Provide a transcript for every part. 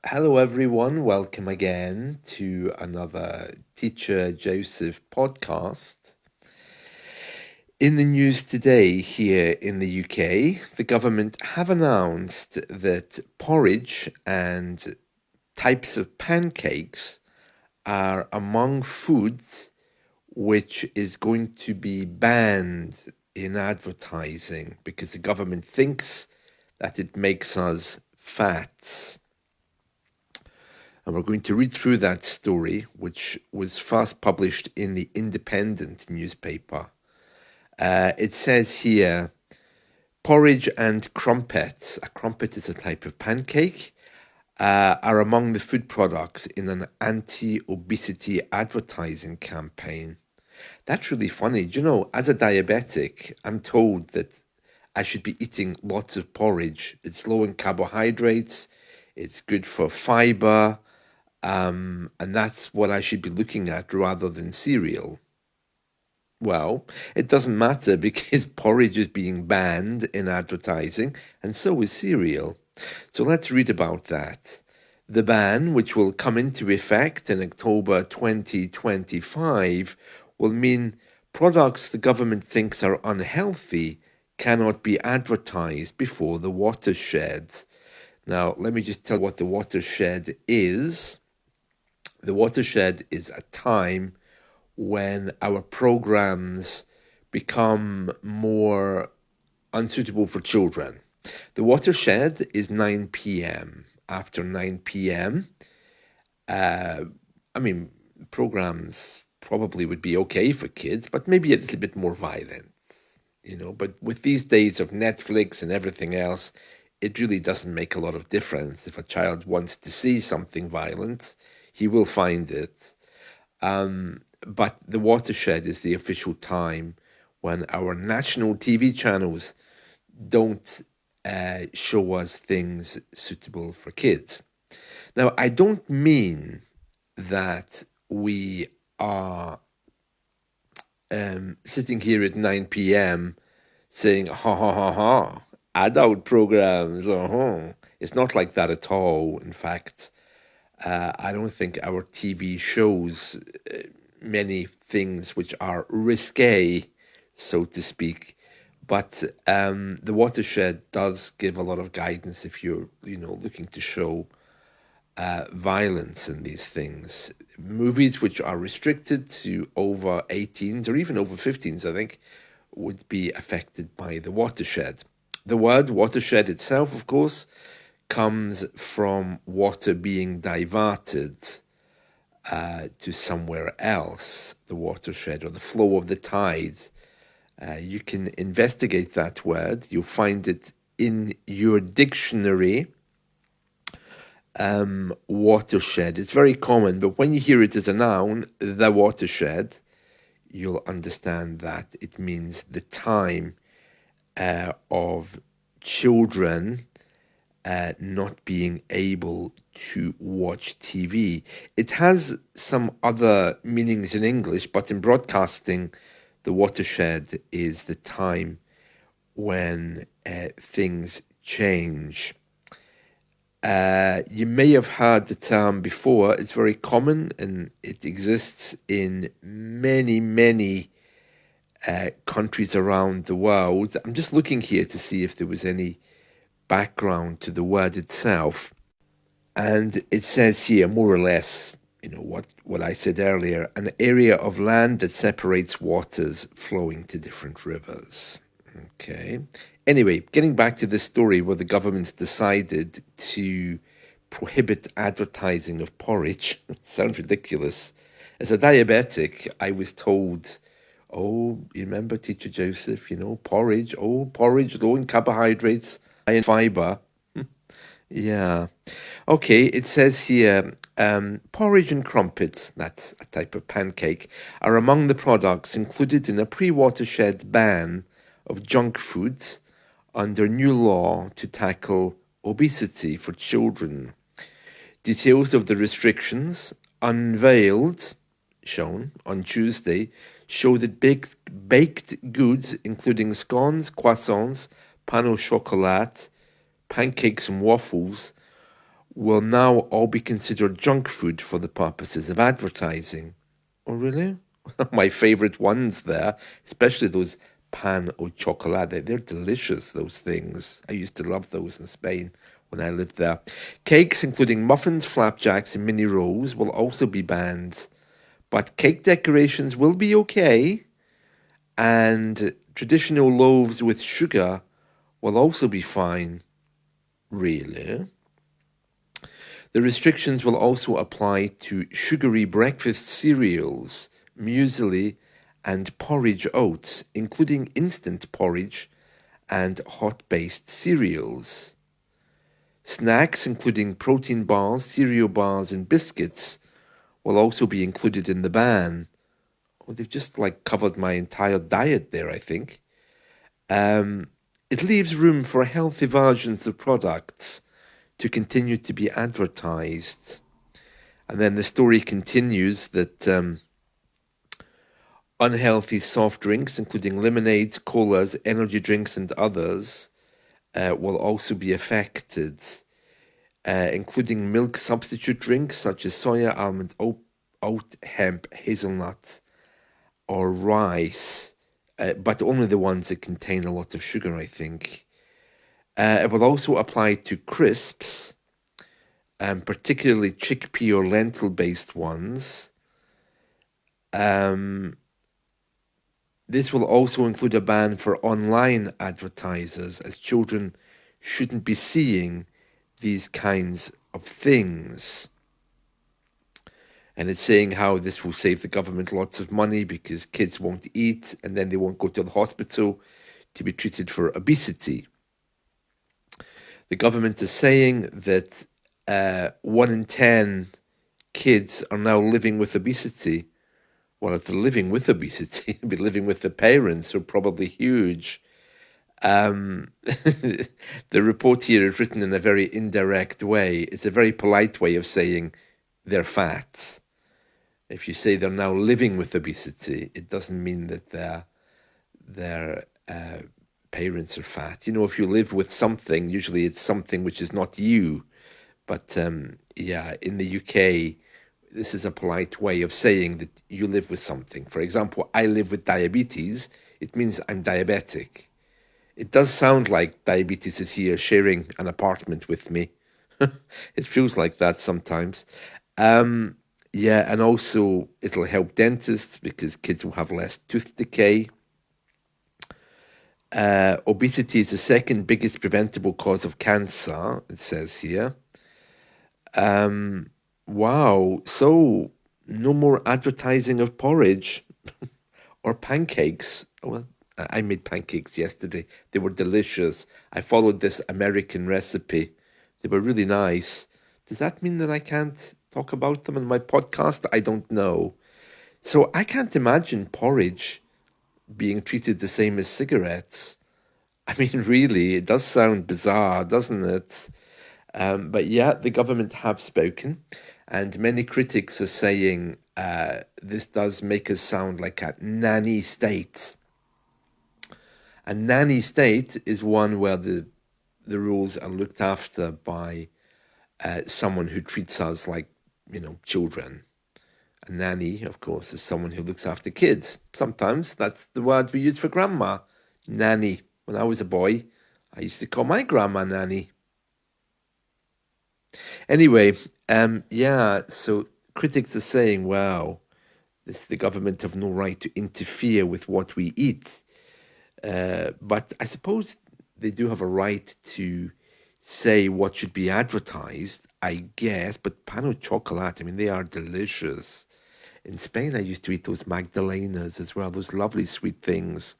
Hello, everyone. Welcome again to another Teacher Joseph podcast. In the news today here in the UK, the government have announced that porridge and types of pancakes are among foods which is going to be banned in advertising because the government thinks that it makes us fat. And we're going to read through that story, which was first published in the Independent newspaper. It says here, porridge and crumpets, a crumpet is a type of pancake, are among the food products in an anti-obesity advertising campaign. That's really funny. Do you know, as a diabetic, I'm told that I should be eating lots of porridge. It's low in carbohydrates, it's good for fiber, and that's what I should be looking at rather than cereal. Well, it doesn't matter because porridge is being banned in advertising, and so is cereal. So let's read about that. The ban, which will come into effect in October 2025, will mean products the government thinks are unhealthy cannot be advertised before the watershed. Now, let me just tell you what the watershed is. The watershed is a time when our programs become more unsuitable for children. The watershed is 9 p.m. After 9 p.m., programs probably would be okay for kids, but maybe a little bit more violent, But with these days of Netflix and everything else, it really doesn't make a lot of difference. If a child wants to see something violent, he will find it. But the watershed is the official time when our national TV channels don't show us things suitable for kids. Now, I don't mean that we are sitting here at 9 p.m. saying, ha ha ha ha, adult programs, It's not like that at all. In fact, I don't think our TV shows many things which are risque, so to speak. But the watershed does give a lot of guidance if you're, looking to show violence in these things. Movies which are restricted to over 18s or even over 15s, I think, would be affected by the watershed. The word watershed itself, of course, comes from water being diverted to somewhere else, the watershed or the flow of the tide. You can investigate that word. You'll find it in your dictionary. Watershed. It's very common, but when you hear it as a noun, the watershed, you'll understand that it means the time of children not being able to watch TV. It has some other meanings in English, but in broadcasting, the watershed is the time when things change. You may have heard the term before. It's very common and it exists in many, many countries around the world. I'm just looking here to see if there was any background to the word itself. And it says here, more or less, what I said earlier, an area of land that separates waters flowing to different rivers. Okay. Anyway, getting back to this story where the government's decided to prohibit advertising of porridge. Sounds ridiculous. As a diabetic, I was told, oh, you remember Teacher Joseph, porridge, porridge, low in carbohydrates, high in fiber. Yeah. Okay, it says here, porridge and crumpets, that's a type of pancake, are among the products included in a pre-watershed ban of junk foods under new law to tackle obesity for children. Details of the restrictions shown on Tuesday, show that baked goods, including scones, croissants, pain au chocolat, pancakes and waffles, will now all be considered junk food for the purposes of advertising. Oh, really? My favorite ones there, especially those pan au chocolate. They're delicious, those things. I used to love those in Spain when I lived there. Cakes, including muffins, flapjacks, and mini rolls, will also be banned. But cake decorations will be okay, and traditional loaves with sugar will also be fine. Really? The restrictions will also apply to sugary breakfast cereals, muesli, and porridge oats, including instant porridge and hot-based cereals. Snacks, including protein bars, cereal bars, and biscuits, will also be included in the ban. Oh, they've just covered my entire diet there, I think. It leaves room for healthy versions of products to continue to be advertised. And then the story continues that unhealthy soft drinks, including lemonades, colas, energy drinks, and others, will also be affected, including milk substitute drinks such as soya, almond, oat, hemp, hazelnut, or rice, but only the ones that contain a lot of sugar, I think. It will also apply to crisps, particularly chickpea or lentil-based ones. This will also include a ban for online advertisers, as children shouldn't be seeing these kinds of things. And it's saying how this will save the government lots of money because kids won't eat and then they won't go to the hospital to be treated for obesity. The government is saying that 1 in 10 kids are now living with obesity. Well, if they're living with obesity, they'll be living with the parents who are probably huge. The report here is written in a very indirect way. It's a very polite way of saying they're fat. If you say they're now living with obesity, it doesn't mean that their parents are fat. You know, if you live with something, usually it's something which is not you. But yeah, in the UK, this is a polite way of saying that you live with something. For example, I live with diabetes. It means I'm diabetic. It does sound like diabetes is here sharing an apartment with me. It feels like that sometimes. Yeah, and also it'll help dentists because kids will have less tooth decay. Obesity is the second biggest preventable cause of cancer, it says here. Wow, so no more advertising of porridge or pancakes. Well, I made pancakes yesterday. They were delicious. I followed this American recipe. They were really nice. Does that mean that I can't talk about them in my podcast? I don't know. So I can't imagine porridge being treated the same as cigarettes. I mean, really, it does sound bizarre, doesn't it? But yeah, the government have spoken, and many critics are saying this does make us sound like a nanny state. A nanny state is one where the rules are looked after by someone who treats us like, children. A nanny, of course, is someone who looks after kids. Sometimes that's the word we use for grandma, nanny. When I was a boy, I used to call my grandma nanny. Anyway, yeah, so critics are saying, wow, the government have no right to interfere with what we eat. But I suppose they do have a right to say what should be advertised, I guess. But pan au chocolate, I mean, they are delicious. In Spain, I used to eat those magdalenas as well, those lovely sweet things.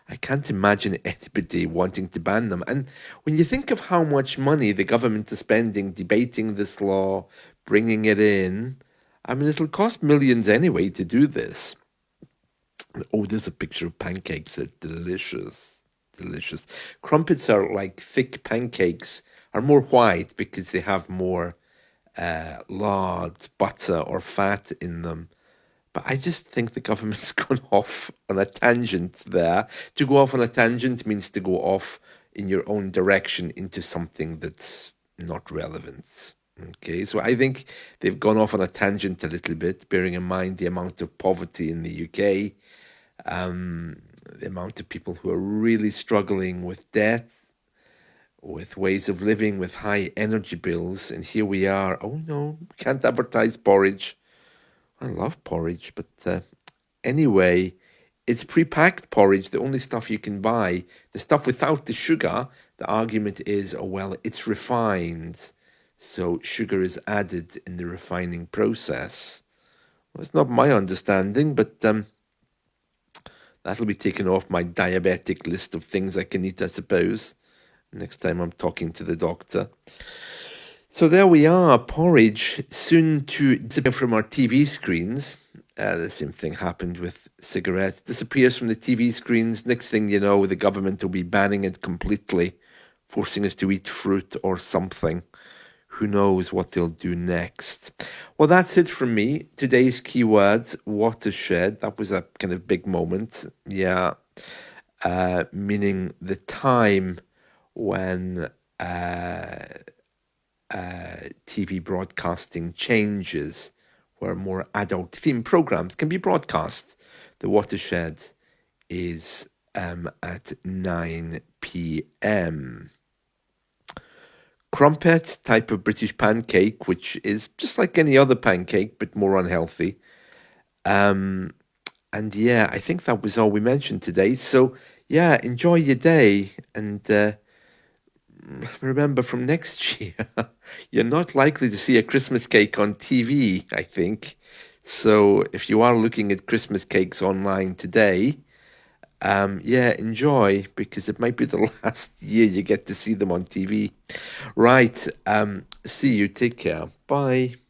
I can't imagine anybody wanting to ban them. And when you think of how much money the government is spending debating this law, bringing it in, I mean, it'll cost millions anyway to do this. Oh, there's a picture of pancakes. They're delicious. Delicious. Crumpets are like thick pancakes, are more white because they have more lard, butter, or fat in them. But I just think the government's gone off on a tangent there. To go off on a tangent means to go off in your own direction into something that's not relevant. Okay, so I think they've gone off on a tangent a little bit, bearing in mind the amount of poverty in the UK, the amount of people who are really struggling with debt, with ways of living, with high energy bills. And here we are. Oh no, we can't advertise porridge. I love porridge, but anyway, it's pre-packed porridge, the only stuff you can buy. The stuff without the sugar, the argument is, oh well, it's refined. So sugar is added in the refining process. Well, it's not my understanding, but that'll be taken off my diabetic list of things I can eat, I suppose, next time I'm talking to the doctor. So there we are, porridge soon to disappear from our TV screens. The same thing happened with cigarettes. Disappears from the TV screens. Next thing you know, the government will be banning it completely, forcing us to eat fruit or something. Who knows what they'll do next? Well, that's it from me. Today's keywords, watershed. That was a kind of big moment. Yeah. Meaning the time when TV broadcasting changes, where more adult themed programs can be broadcast. The watershed is at 9 p.m. Crumpet, type of British pancake, which is just like any other pancake, but more unhealthy. And yeah, I think that was all we mentioned today. So yeah, enjoy your day. And remember, from next year, you're not likely to see a Christmas cake on TV, I think. So if you are looking at Christmas cakes online today, yeah, enjoy, because it might be the last year you get to see them on TV. Right, see you. Take care. Bye.